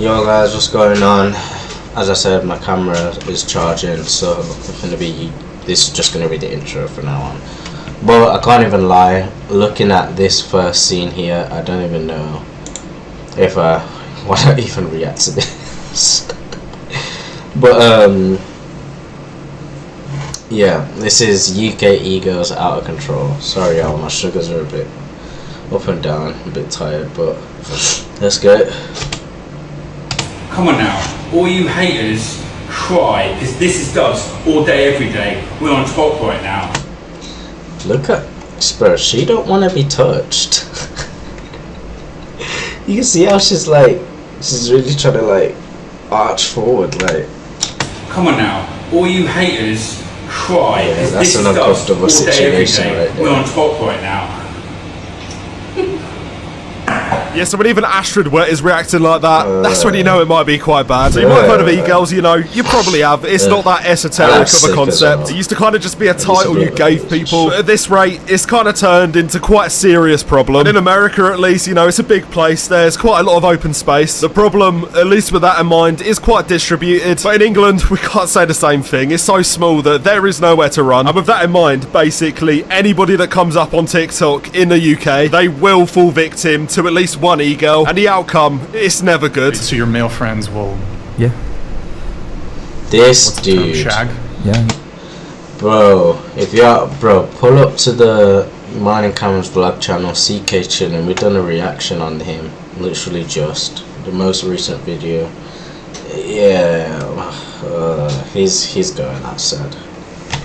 Yo guys, what's going on? As I said, my camera is charging, so this is just gonna be the intro from now on. But I can't even lie, looking at this first scene here, I don't even know if I want to even react to this. But yeah, this is UK egos out of control. Sorry y'all, my sugars are a bit up and down, a bit tired, but let's go. Come on now, all you haters, cry, because this is us all day, every day. We're on top right now. Look at Spurs, she don't want to be touched. You can see how she's really trying to like arch forward, like. Come on now, all you haters, cry, because that's this an is us uncomfortable all day, every situation day. right there. We're on top right now. Yeah, so when even Astrid is reacting like that, that's when you know it might be quite bad. So you might have heard of e-girls, you know, you probably have. It's not that esoteric of a concept. It used to kind of just be a title you gave people. But at this rate, it's kind of turned into quite a serious problem. In America, at least, you know, it's a big place. There's quite a lot of open space. The problem, at least with that in mind, is quite distributed. But in England, we can't say the same thing. It's so small that there is nowhere to run. And with that in mind, basically, anybody that comes up on TikTok in the UK, they will fall victim to at least one e-girl, and the outcome is never good. So your male friends will... Yeah. This dude. Shag? Yeah. Bro, if you're... Bro, pull up to the Mine and Cameron's vlog channel, CK Chillin'. We've done a reaction on him. Literally just. The most recent video. Yeah. He's going outside.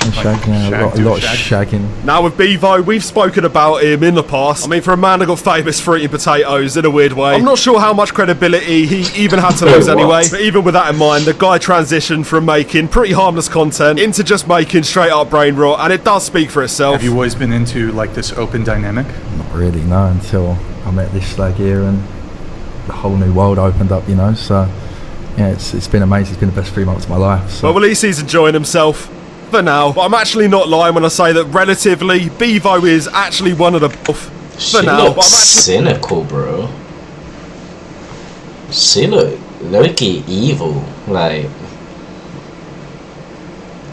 Shagging, a lot of shagging. Now with Bevo, we've spoken about him in the past. I mean, for a man that got famous for eating potatoes in a weird way, I'm not sure how much credibility he even had to lose anyway. But even with that in mind, the guy transitioned from making pretty harmless content into just making straight up brain rot, and it does speak for itself. Have you always been into like this open dynamic? Not really, no, until I met this slag here and the whole new world opened up, you know, so yeah, it's been amazing. It's been the best 3 months of my life. So. Well, at least he's enjoying himself. For now, but I'm actually not lying when I say that relatively, Bevo is actually one of the She looks cynical, bro. She look-y evil, like.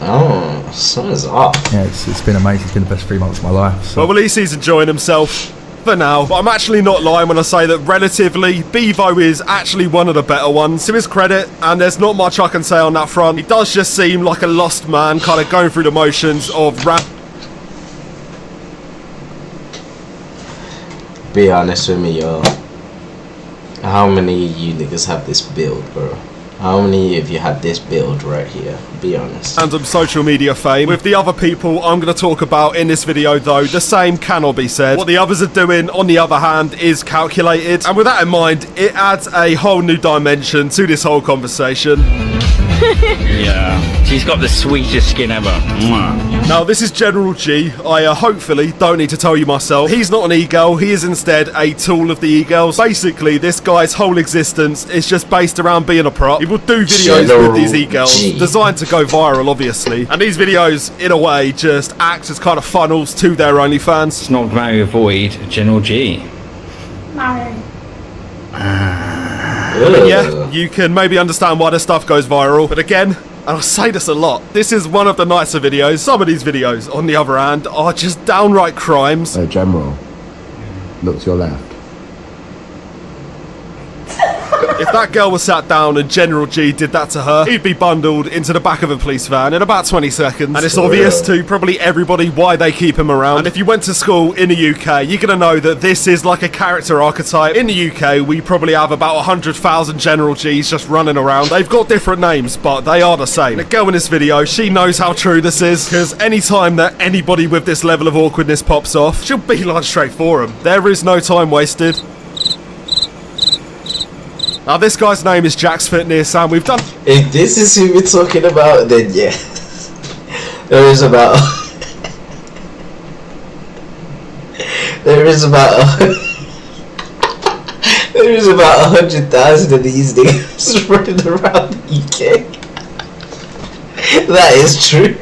Oh, something's off. Yeah, it's been amazing. It's been the best 3 months of my life. So. Well, at least he's enjoying himself. For now, but I'm actually not lying when I say that relatively, Bevo is actually one of the better ones. To his credit, and there's not much I can say on that front, he does just seem like a lost man, kind of going through the motions of rap. Be honest with me, yo. How many of you niggas have this build, bro? How many of you had this build right here? Be honest. And some social media fame. With the other people I'm going to talk about in this video though, the same cannot be said. What the others are doing, on the other hand, is calculated. And with that in mind, it adds a whole new dimension to this whole conversation. Yeah, she's got the sweetest skin ever. Mwah. Now this is General G. I hopefully don't need to tell you myself. He's not an e-girl, he is instead a tool of the e-girls. Basically, this guy's whole existence is just based around being a prop. He will do videos with these e-girls, designed to go viral obviously. And these videos, in a way, just act as kind of funnels to their OnlyFans. It's not very avoid General G. No. Yeah, you can maybe understand why this stuff goes viral, but again, and I say this a lot, this is one of the nicer videos. Some of these videos, on the other hand, are just downright crimes. General, look to your left. If that girl was sat down and General G did that to her, he'd be bundled into the back of a police van in about 20 seconds. And it's obvious to probably everybody why they keep him around. And if you went to school in the UK, you're gonna know that this is like a character archetype. In the UK, we probably have about 100,000 General Gs just running around. They've got different names, but they are the same. The girl in this video, she knows how true this is, because anytime that anybody with this level of awkwardness pops off, she'll beeline straight for him. There is no time wasted. Now this guy's name is Jack's Fitness, and we've done... If this is who we're talking about, then yeah. There is about 100,000 of these niggas running around the UK. That is true.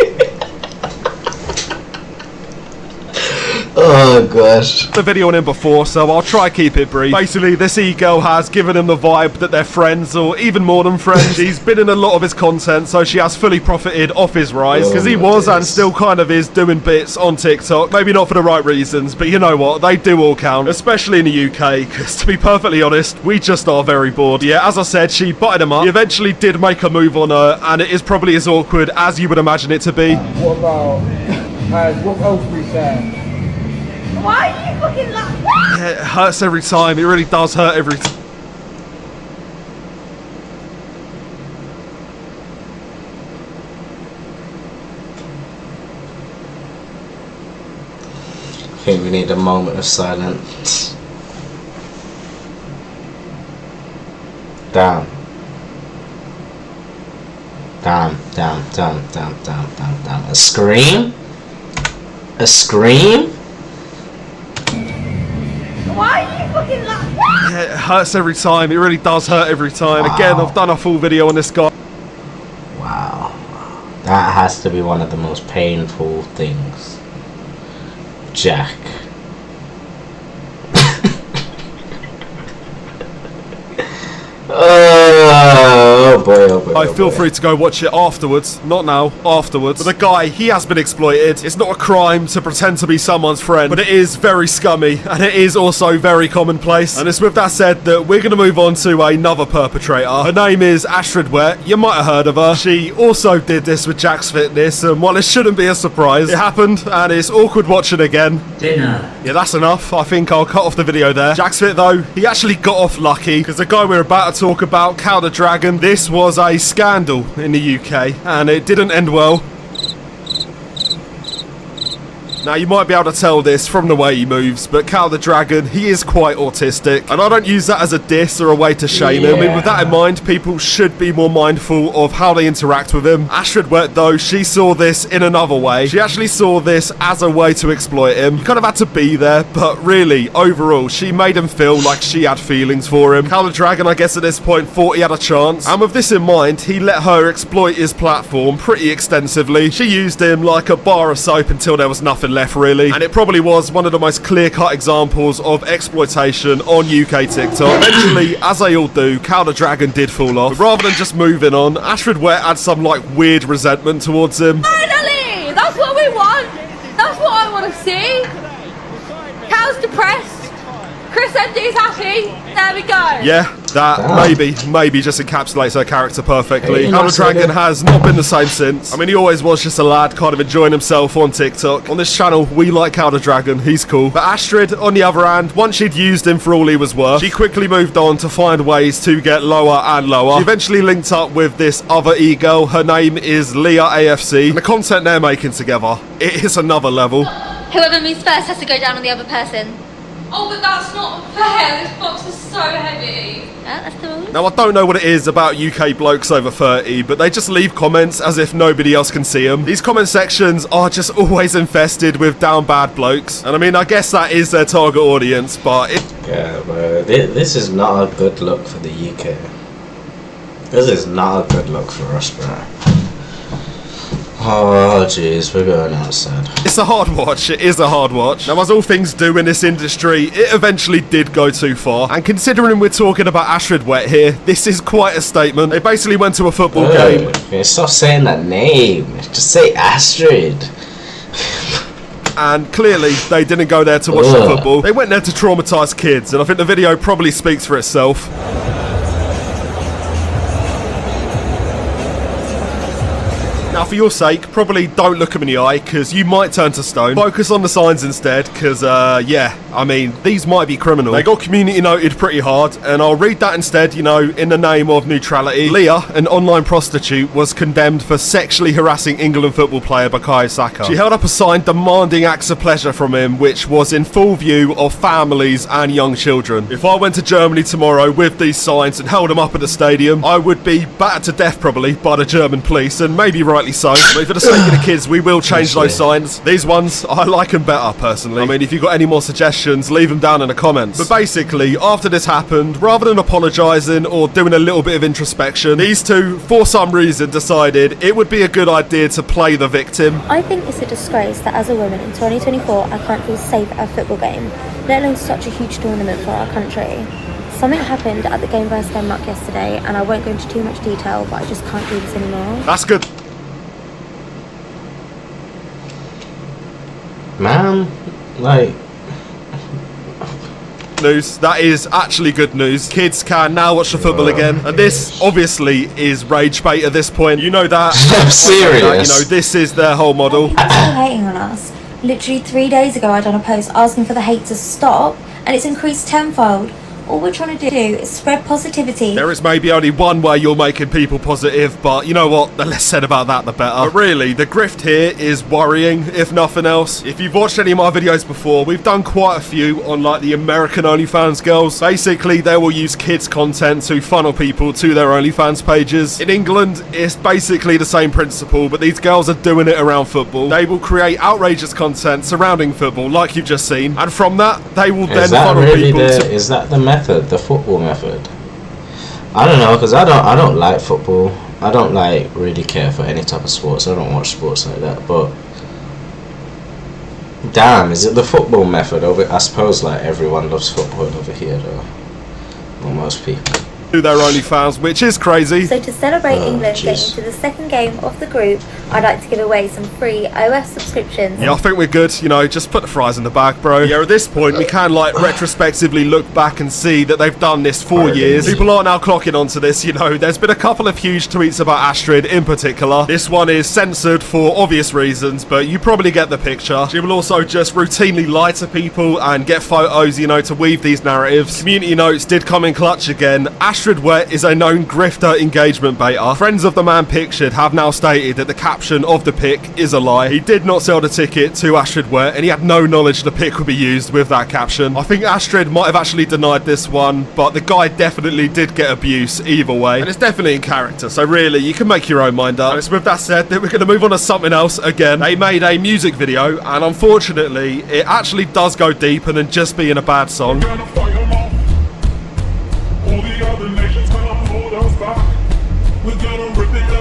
Oh gosh. The video on him before, so I'll try keep it brief. Basically, this e-girl has given him the vibe that they're friends, or even more than friends. She's been in a lot of his content, so she has fully profited off his rise, because he was and still kind of is doing bits on TikTok. Maybe not for the right reasons, but you know what, they do all count, especially in the UK, because to be perfectly honest, we just are very bored. Yeah, as I said, she butted him up. He eventually did make a move on her, and it is probably as awkward as you would imagine it to be. What about, what else we saying? Why are you fucking like... Yeah, it hurts every time. It really does hurt every time. I think we need a moment of silence. Damn. Damn, damn, damn, damn, damn, damn, damn. A scream? A scream? Why are you fucking like... Yeah, it hurts every time. It really does hurt every time. Wow. Again, I've done a full video on this guy. Wow. That has to be one of the most painful things. Jack. Oh boy, oh boy. I feel free to go watch it afterwards. Not now, afterwards. But the guy, he has been exploited. It's not a crime to pretend to be someone's friend, but it is very scummy, and it is also very commonplace. And it's with that said that we're going to move on to another perpetrator. Her name is Astrid Wet. You might have heard of her. She also did this with Jack's Fitness, and while it shouldn't be a surprise, it happened, and it's awkward watching again. Dinner. Yeah, that's enough. I think I'll cut off the video there. Jack's Fit, though, he actually got off lucky, because the guy we're about to talk about, Cal the Dragon, this was a scandal in the UK, and it didn't end well. Now, you might be able to tell this from the way he moves, but Cal the Dragon, he is quite autistic. And I don't use that as a diss or a way to shame him. I mean, with that in mind, people should be more mindful of how they interact with him. Astrid Wet, though, she saw this in another way. She actually saw this as a way to exploit him. You kind of had to be there, but really, overall, she made him feel like she had feelings for him. Cal the Dragon, I guess at this point, thought he had a chance. And with this in mind, he let her exploit his platform pretty extensively. She used him like a bar of soap until there was nothing left, really, and it probably was one of the most clear-cut examples of exploitation on UK TikTok. Eventually, as they all do, Cal the Dragon did fall off, but rather than just moving on, Astrid Wet had some like weird resentment towards him. Finally! That's what we want! That's what I want to see! Cal's depressed. Chris MD's happy. There we go. Yeah, that maybe just encapsulates her character perfectly. Cal the Dragon has not been the same since. I mean, he always was just a lad kind of enjoying himself on TikTok. On this channel, we like Cal the Dragon, he's cool. But Astrid, on the other hand, once she'd used him for all he was worth, she quickly moved on to find ways to get lower and lower. She eventually linked up with this other e-girl. Her name is Leah AFC. And the content they're making together, it is another level. Whoever moves first has to go down on the other person. Oh, but that's not fair. This box is so heavy. Yeah, that's the rule. Now, I don't know what it is about UK blokes over 30, but they just leave comments as if nobody else can see them. These comment sections are just always infested with down bad blokes. And I mean, I guess that is their target audience, but it... Yeah, bro. This is not a good look for the UK. This is not a good look for us, bro. Oh jeez, we're going outside. It's a hard watch, it is a hard watch. Now, as all things do in this industry, it eventually did go too far. And considering we're talking about Astrid Wet here, this is quite a statement. They basically went to a football game. Okay, stop saying that name. Just say Astrid. And clearly, they didn't go there to watch the football. They went there to traumatise kids, and I think the video probably speaks for itself. Now, for your sake, probably don't look them in the eye, because you might turn to stone. Focus on the signs instead, because, yeah, I mean, these might be criminal. They got community noted pretty hard, and I'll read that instead, you know, in the name of neutrality. Leah, an online prostitute, was condemned for sexually harassing England football player Bukayo Saka. She held up a sign demanding acts of pleasure from him, which was in full view of families and young children. If I went to Germany tomorrow with these signs and held them up at the stadium, I would be battered to death probably by the German police, and maybe rightly so. I mean, for the sake of the kids, we will change those signs. These ones, I like them better, personally. I mean, if you've got any more suggestions, leave them down in the comments. But basically, after this happened, rather than apologising or doing a little bit of introspection, these two, for some reason, decided it would be a good idea to play the victim. I think it's a disgrace that as a woman in 2024, I can't feel safe at a football game, let alone such a huge tournament for our country. Something happened at the game versus Denmark yesterday, and I won't go into too much detail, but I just can't do this anymore. That's good. Man, like... news. That is actually good news. Kids can now watch the football again, and this obviously is rage bait at this point. You know that. I'm serious. You know, this is their whole model. People are still hating on us. Literally 3 days ago, I done a post asking for the hate to stop, and it's increased tenfold. All we're trying to do is spread positivity. There is maybe only one way you're making people positive, but you know what? The less said about that, the better. But really, the grift here is worrying, if nothing else. If you've watched any of my videos before, we've done quite a few on like the American OnlyFans girls. Basically, they will use kids' content to funnel people to their OnlyFans pages. In England, it's basically the same principle, but these girls are doing it around football. They will create outrageous content surrounding football, like you've just seen, and from that, they will then funnel people to... Is that the method, the football method? I don't know, because I don't like football. I don't like really care for any type of sports. I don't watch sports like that. But damn, is it the football method over? I suppose like everyone loves football over here, though. Well, most people do their OnlyFans, which is crazy. So to celebrate England getting into the second game of the group, I'd like to give away some free OS subscriptions. Yeah, I think we're good. You know, just put the fries in the bag, bro. Yeah, at this point, we can, like, retrospectively look back and see that they've done this for years. People are now clocking onto this, you know. There's been a couple of huge tweets about Astrid in particular. This one is censored for obvious reasons, but you probably get the picture. She will also just routinely lie to people and get photos, you know, to weave these narratives. Community notes did come in clutch again. Astrid Wet is a known grifter engagement baiter. Friends of the man pictured have now stated that the caption of the pic is a lie. He did not sell the ticket to Astrid Wet, and he had no knowledge the pic would be used with that caption. I think Astrid might have actually denied this one, but the guy definitely did get abuse either way, and it's definitely in character, so really, you can make your own mind up. And with that said, that we're going to move on to something else again. They made a music video, and unfortunately, it actually does go deeper than just being a bad song.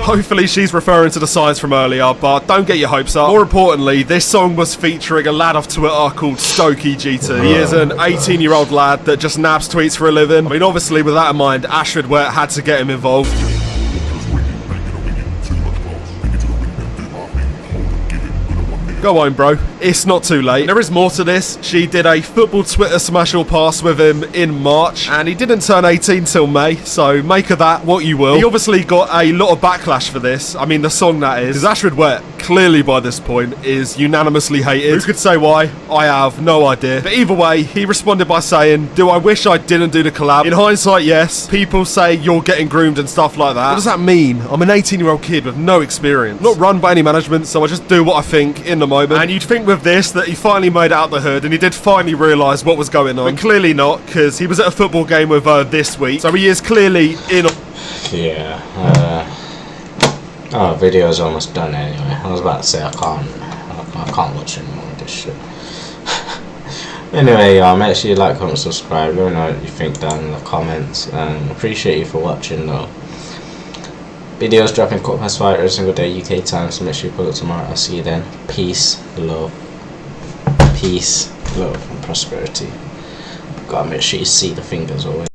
Hopefully she's referring to the signs from earlier, but don't get your hopes up. More importantly, this song was featuring a lad off Twitter called Stokey GT. He is an 18-year-old lad that just nabs tweets for a living. I mean, obviously, with that in mind, Astrid Wet had to get him involved. Go on, bro. It's not too late. There is more to this. She did a football Twitter smash or pass with him in March, and he didn't turn 18 till May, so make of that what you will. He obviously got a lot of backlash for this. I mean, the song that is. Because Astrid Wet, clearly by this point, is unanimously hated. Who could say why? I have no idea. But either way, he responded by saying, "Do I wish I didn't do the collab? In hindsight, yes. People say you're getting groomed and stuff like that. What does that mean? I'm an 18-year-old kid with no experience. Not run by any management, so I just do what I think in the moment." And you'd think with this that he finally made it out the hood and he did finally realise what was going on. But clearly not, because he was at a football game with her this week, so he is clearly in. Yeah. Oh, video's almost done anyway. I was about to say I can't watch any more of this shit. Anyway, y'all, make sure you like, comment, subscribe. Let me know what you think down in the comments. Appreciate you for watching though. Videos dropping 5:15 every single day UK time, so make sure you pull it tomorrow. I'll see you then. Peace, love, and prosperity. Gotta make sure you see the fingers always.